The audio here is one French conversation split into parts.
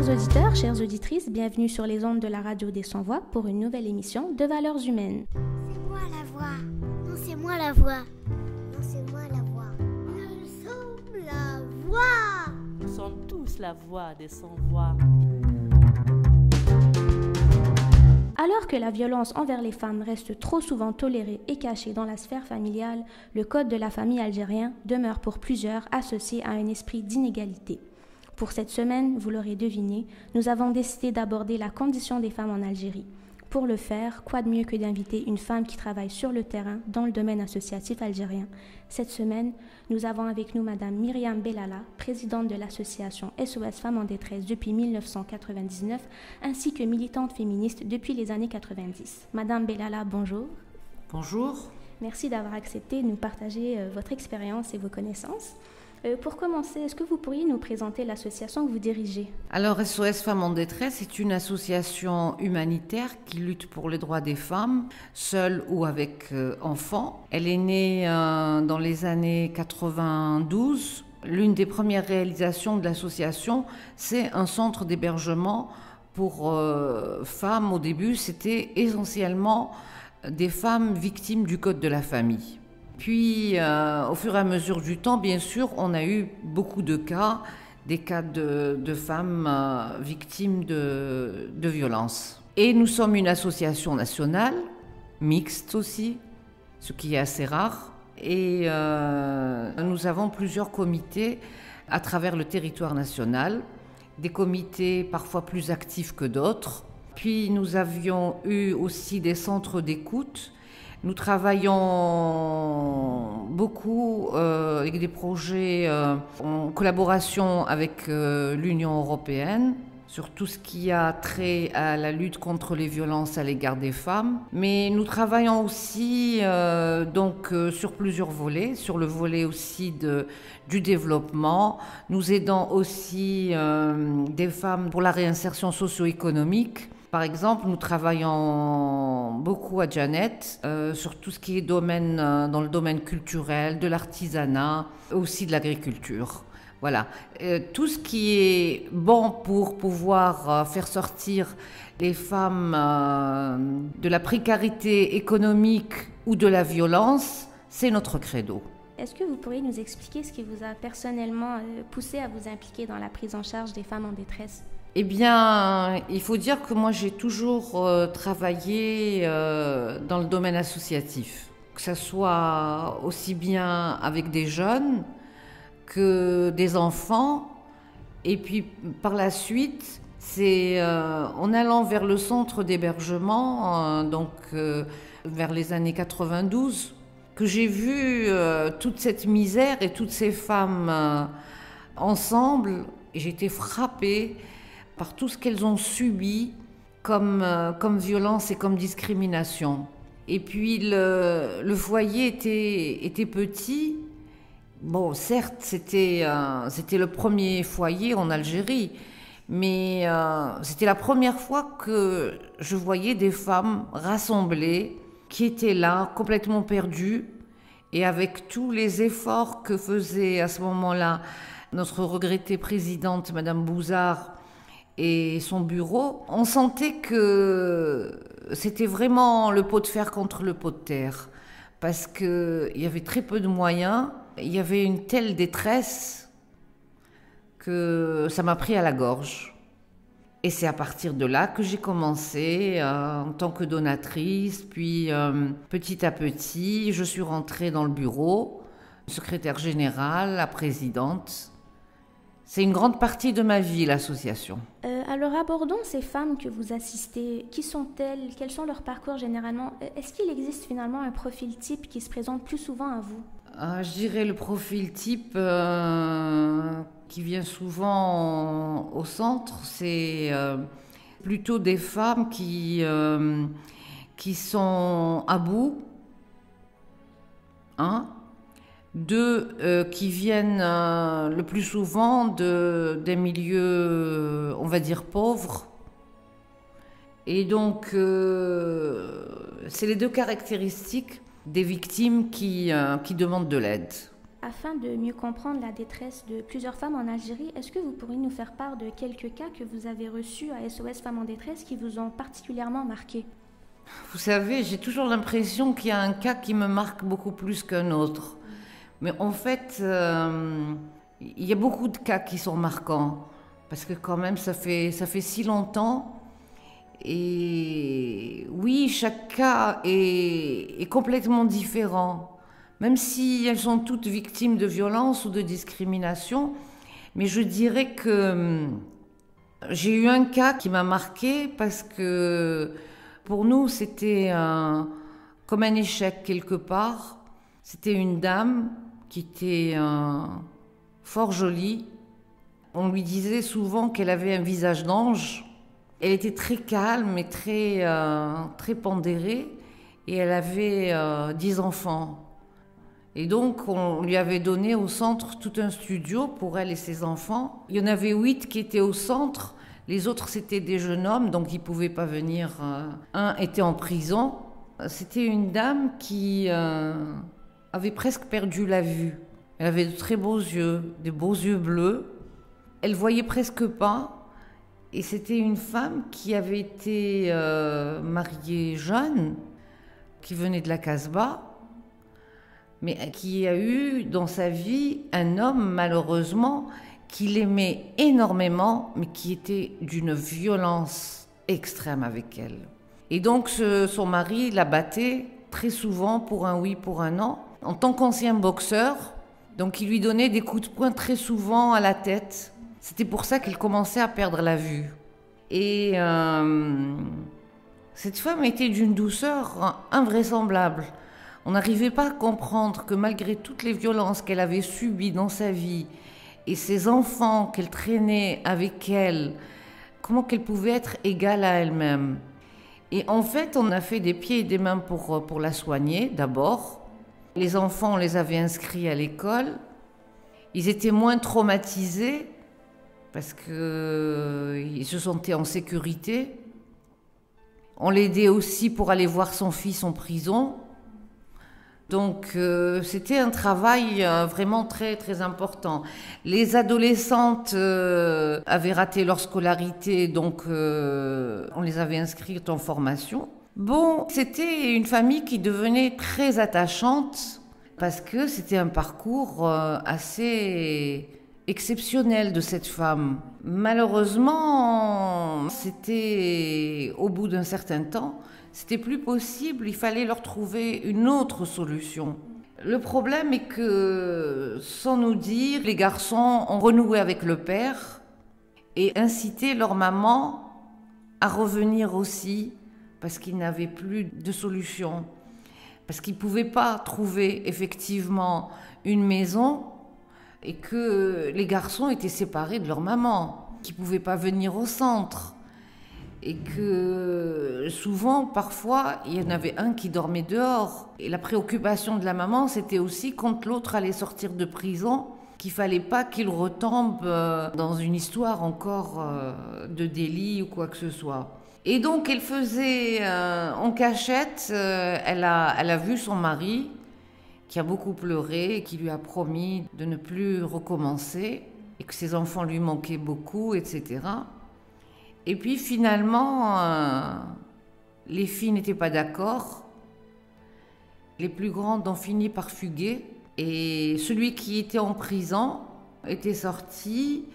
Chers auditeurs, chères auditrices, bienvenue sur les ondes de la radio des Sans-Voix pour une nouvelle émission de Valeurs humaines. C'est moi la voix. Non, c'est moi la voix. Non, c'est moi la voix. Nous sommes la voix. Nous sommes tous la voix des Sans-Voix. Alors que la violence envers les femmes reste trop souvent tolérée et cachée dans la sphère familiale, le code de la famille algérien demeure pour plusieurs associé à un esprit d'inégalité. Pour cette semaine, vous l'aurez deviné, nous avons décidé d'aborder la condition des femmes en Algérie. Pour le faire, quoi de mieux que d'inviter une femme qui travaille sur le terrain dans le domaine associatif algérien. Cette semaine, nous avons avec nous Madame Myriam Bellala, présidente de l'association SOS Femmes en détresse depuis 1999, ainsi que militante féministe depuis les années 90. Madame Bellala, bonjour. Bonjour. Merci d'avoir accepté de nous partager votre expérience et vos connaissances. Pour commencer, est-ce que vous pourriez nous présenter l'association que vous dirigez ? Alors, SOS Femmes en détresse est une association humanitaire qui lutte pour les droits des femmes, seules ou avec enfants. Elle est née dans les années 92. L'une des premières réalisations de l'association, c'est un centre d'hébergement pour femmes. Au début, c'était essentiellement des femmes victimes du code de la famille. Puis, au fur et à mesure du temps, bien sûr, on a eu beaucoup de cas, des cas de femmes victimes de violences. Et nous sommes une association nationale, mixte aussi, ce qui est assez rare. Et nous avons plusieurs comités à travers le territoire national, des comités parfois plus actifs que d'autres. Puis, nous avions eu aussi des centres d'écoute. Nous travaillons beaucoup avec des projets en collaboration avec l'Union européenne sur tout ce qui a trait à la lutte contre les violences à l'égard des femmes. Mais nous travaillons aussi sur plusieurs volets, sur le volet aussi du développement. Nous aidons aussi des femmes pour la réinsertion socio-économique. Par exemple, nous travaillons beaucoup à Janet sur tout ce qui est dans le domaine culturel, de l'artisanat, aussi de l'agriculture. Voilà. Tout ce qui est bon pour pouvoir faire sortir les femmes de la précarité économique ou de la violence, c'est notre credo. Est-ce que vous pourriez nous expliquer ce qui vous a personnellement poussé à vous impliquer dans la prise en charge des femmes en détresse ? Eh bien, il faut dire que moi, j'ai toujours travaillé dans le domaine associatif, que ce soit aussi bien avec des jeunes que des enfants. Et puis, par la suite, c'est en allant vers le centre d'hébergement, vers les années 92, que j'ai vu toute cette misère et toutes ces femmes ensemble. Et j'ai été frappée par tout ce qu'elles ont subi comme violence et comme discrimination. Et puis le foyer était petit. Bon, certes, c'était le premier foyer en Algérie, mais c'était la première fois que je voyais des femmes rassemblées, qui étaient là, complètement perdues, et avec tous les efforts que faisait à ce moment-là notre regrettée présidente, Madame Bouzard, et son bureau, on sentait que c'était vraiment le pot de fer contre le pot de terre, parce qu'il y avait très peu de moyens, il y avait une telle détresse que ça m'a pris à la gorge. Et c'est à partir de là que j'ai commencé en tant que donatrice, puis petit à petit, je suis rentrée dans le bureau, secrétaire générale, la présidente. C'est une grande partie de ma vie, l'association. Alors abordons ces femmes que vous assistez. Qui sont-elles ? Quels sont leurs parcours généralement ? Est-ce qu'il existe finalement un profil type qui se présente plus souvent à vous ? Je dirais le profil type qui vient souvent au centre, c'est plutôt des femmes qui sont à bout, deux qui viennent le plus souvent des milieux, on va dire, pauvres. Et donc, c'est les deux caractéristiques des victimes qui demandent de l'aide. Afin de mieux comprendre la détresse de plusieurs femmes en Algérie, est-ce que vous pourriez nous faire part de quelques cas que vous avez reçus à SOS Femmes en détresse qui vous ont particulièrement marqué? Vous savez, j'ai toujours l'impression qu'il y a un cas qui me marque beaucoup plus qu'un autre. Mais en fait, il y a beaucoup de cas qui sont marquants. Parce que quand même, ça fait si longtemps. Et oui, chaque cas est complètement différent. Même si elles sont toutes victimes de violences ou de discrimination. Mais je dirais que j'ai eu un cas qui m'a marqué parce que pour nous, c'était comme un échec quelque part. C'était une dame qui était fort jolie. On lui disait souvent qu'elle avait un visage d'ange. Elle était très calme et très pondérée. Et elle avait 10 enfants. Et donc, on lui avait donné au centre tout un studio pour elle et ses enfants. Il y en avait 8 qui étaient au centre. Les autres, c'était des jeunes hommes, donc ils ne pouvaient pas venir. Un était en prison. C'était une dame qui avait presque perdu la vue. Elle avait de très beaux yeux, des beaux yeux bleus. Elle voyait presque pas. Et c'était une femme qui avait été mariée jeune, qui venait de la Casbah, mais qui a eu dans sa vie un homme, malheureusement, qui l'aimait énormément, mais qui était d'une violence extrême avec elle. Et donc son mari la battait très souvent pour un oui, pour un non. En tant qu'ancien boxeur, donc il lui donnait des coups de poing très souvent à la tête. C'était pour ça qu'elle commençait à perdre la vue. Et cette femme était d'une douceur invraisemblable. On n'arrivait pas à comprendre que malgré toutes les violences qu'elle avait subies dans sa vie et ses enfants qu'elle traînait avec elle, comment qu'elle pouvait être égale à elle-même. Et en fait, on a fait des pieds et des mains pour la soigner d'abord. Les enfants, on les avait inscrits à l'école. Ils étaient moins traumatisés parce qu'ils se sentaient en sécurité. On l'aidait aussi pour aller voir son fils en prison. Donc c'était un travail vraiment très très important. Les adolescentes avaient raté leur scolarité, donc on les avait inscrites en formation. Bon, c'était une famille qui devenait très attachante parce que c'était un parcours assez exceptionnel de cette femme. Malheureusement, c'était au bout d'un certain temps, c'était plus possible, il fallait leur trouver une autre solution. Le problème est que, sans nous dire, les garçons ont renoué avec le père et incité leur maman à revenir aussi parce qu'ils n'avaient plus de solution. Parce qu'ils ne pouvaient pas trouver effectivement une maison et que les garçons étaient séparés de leur maman, qu'ils ne pouvaient pas venir au centre. Et que souvent, parfois, il y en avait un qui dormait dehors. Et la préoccupation de la maman, c'était aussi quand l'autre allait sortir de prison, qu'il fallait pas qu'il retombe dans une histoire encore de délit ou quoi que ce soit. Et donc, elle faisait en cachette, elle a vu son mari, qui a beaucoup pleuré, et qui lui a promis de ne plus recommencer, et que ses enfants lui manquaient beaucoup, etc. Et puis finalement, les filles n'étaient pas d'accord. Les plus grandes ont fini par fuguer. Et celui qui était en prison était sorti,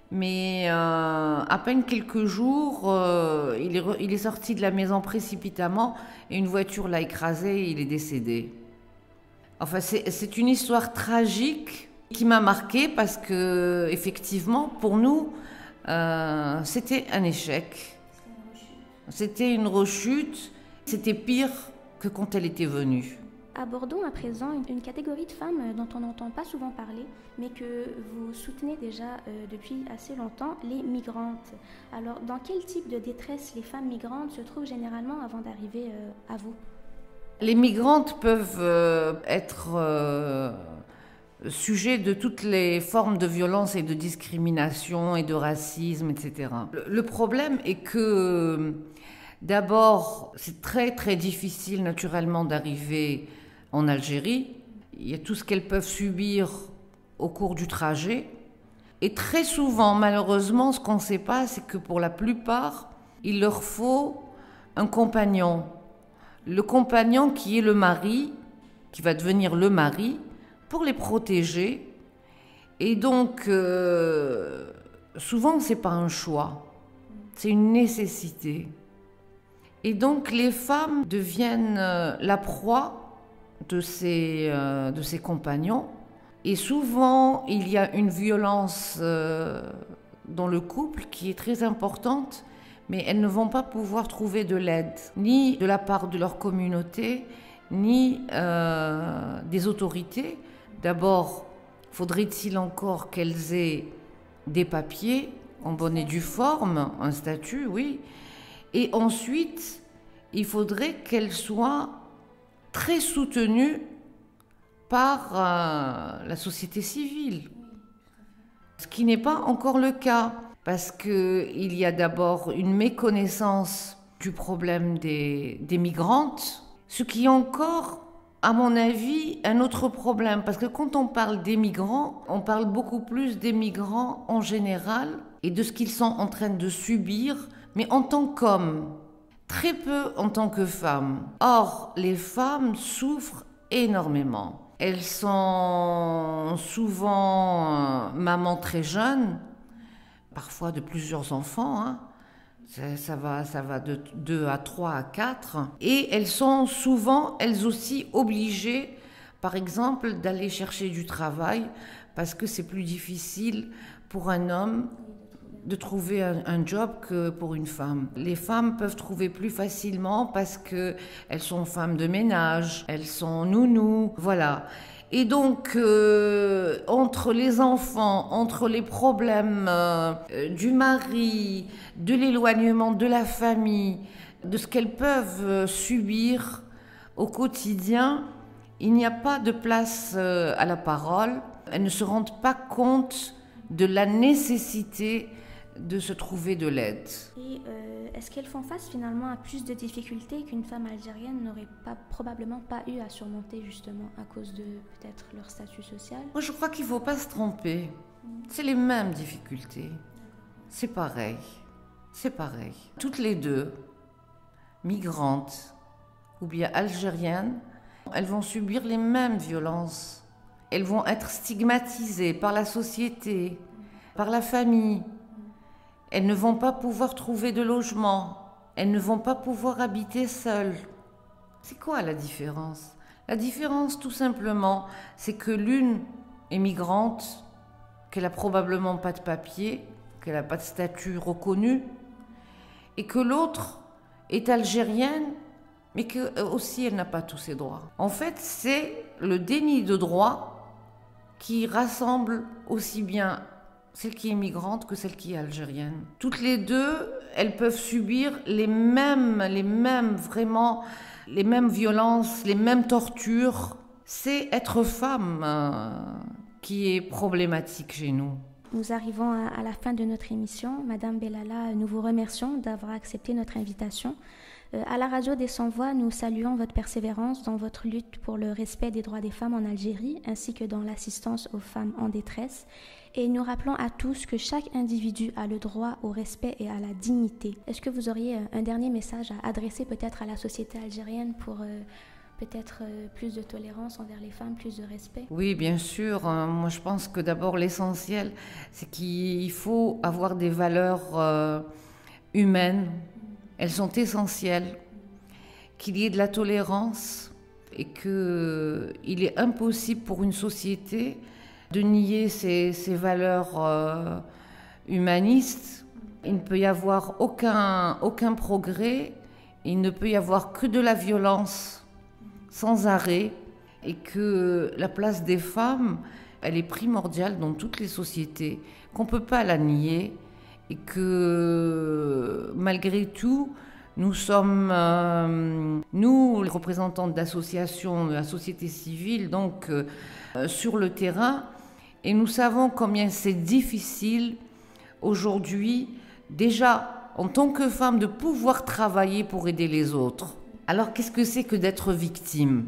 mais à peine quelques jours, il est sorti de la maison précipitamment et une voiture l'a écrasé et il est décédé. Enfin, c'est une histoire tragique qui m'a marquée parce que, effectivement, pour nous, c'était un échec. C'était une rechute. C'était pire que quand elle était venue. Abordons à présent une catégorie de femmes dont on n'entend pas souvent parler, mais que vous soutenez déjà depuis assez longtemps, les migrantes. Alors, dans quel type de détresse les femmes migrantes se trouvent généralement avant d'arriver à vous? Les migrantes peuvent être sujet de toutes les formes de violence et de discrimination et de racisme, etc. Le problème est que, d'abord, c'est très très difficile naturellement d'arriver en Algérie. il y a tout ce qu'elles peuvent subir au cours du trajet. Et très souvent, malheureusement, ce qu'on ne sait pas, c'est que pour la plupart, il leur faut un compagnon. Le compagnon qui est le mari, qui va devenir le mari, pour les protéger. Et donc, souvent, ce n'est pas un choix, c'est une nécessité. Et donc, les femmes deviennent la proie de ces compagnons. Et souvent, il y a une violence dans le couple qui est très importante, mais elles ne vont pas pouvoir trouver de l'aide, ni de la part de leur communauté, ni des autorités. D'abord, faudrait-il encore qu'elles aient des papiers en bonne et due forme, un statut, oui. Et ensuite, il faudrait qu'elles soient très soutenues par la société civile. Ce qui n'est pas encore le cas, parce qu'il y a d'abord une méconnaissance du problème des migrantes, ce qui est encore, à mon avis, un autre problème. Parce que quand on parle des migrants, on parle beaucoup plus des migrants en général et de ce qu'ils sont en train de subir, mais en tant qu'hommes, très peu en tant que femmes. Or, les femmes souffrent énormément. Elles sont souvent mamans très jeunes, parfois de plusieurs enfants, hein. Ça va de 2 à 3 à 4. Et elles sont souvent, elles aussi, obligées, par exemple, d'aller chercher du travail parce que c'est plus difficile pour un homme de trouver un job que pour une femme. Les femmes peuvent trouver plus facilement parce qu'elles sont femmes de ménage, elles sont nounous, voilà. Et donc, entre les enfants, entre les problèmes du mari, de l'éloignement de la famille, de ce qu'elles peuvent subir au quotidien, il n'y a pas de place à la parole. Elles ne se rendent pas compte de la nécessité de se trouver de l'aide. Et est-ce qu'elles font face finalement à plus de difficultés qu'une femme algérienne n'aurait probablement pas eu à surmonter justement à cause de peut-être leur statut social? Moi, je crois qu'il ne faut pas se tromper. C'est les mêmes difficultés. C'est pareil. C'est pareil. Toutes les deux, migrantes ou bien algériennes, elles vont subir les mêmes violences. Elles vont être stigmatisées par la société, par la famille. Elles ne vont pas pouvoir trouver de logement. Elles ne vont pas pouvoir habiter seules. C'est quoi la différence? La différence, tout simplement, c'est que l'une est migrante, qu'elle n'a probablement pas de papier, qu'elle n'a pas de statut reconnu, et que l'autre est algérienne, mais que aussi elle n'a pas tous ses droits. En fait, c'est le déni de droits qui rassemble aussi bien celle qui est migrante que celle qui est algérienne. Toutes les deux, elles peuvent subir les mêmes violences, les mêmes tortures. C'est être femme qui est problématique chez nous. Nous arrivons à la fin de notre émission. Madame Bellala, nous vous remercions d'avoir accepté notre invitation. À la radio des Sans-Voix, nous saluons votre persévérance dans votre lutte pour le respect des droits des femmes en Algérie, ainsi que dans l'assistance aux femmes en détresse. Et nous rappelons à tous que chaque individu a le droit au respect et à la dignité. Est-ce que vous auriez un dernier message à adresser peut-être à la société algérienne pour peut-être plus de tolérance envers les femmes, plus de respect? Oui, bien sûr. Moi, je pense que d'abord, l'essentiel, c'est qu'il faut avoir des valeurs humaines. Elles sont essentielles. Qu'il y ait de la tolérance et qu'il est impossible pour une société de nier ces valeurs humanistes. Il ne peut y avoir aucun progrès. Il ne peut y avoir que de la violence sans arrêt, et que la place des femmes, elle est primordiale dans toutes les sociétés, qu'on ne peut pas la nier, et que malgré tout, nous sommes, nous, les représentants d'associations, de la société civile, donc sur le terrain, et nous savons combien c'est difficile aujourd'hui, déjà en tant que femme, de pouvoir travailler pour aider les autres. Alors qu'est-ce que c'est que d'être victime?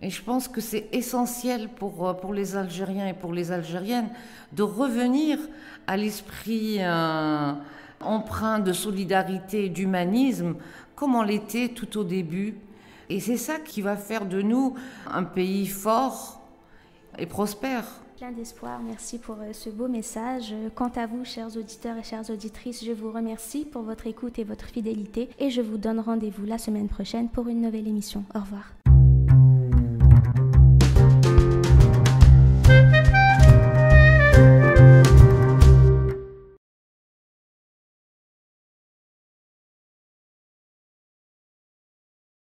Et je pense que c'est essentiel pour les Algériens et pour les Algériennes de revenir à l'esprit empreint de solidarité et d'humanisme, comme on l'était tout au début. Et c'est ça qui va faire de nous un pays fort et prospère. Plein d'espoir, merci pour ce beau message. Quant à vous, chers auditeurs et chères auditrices, je vous remercie pour votre écoute et votre fidélité et je vous donne rendez-vous la semaine prochaine pour une nouvelle émission. Au revoir.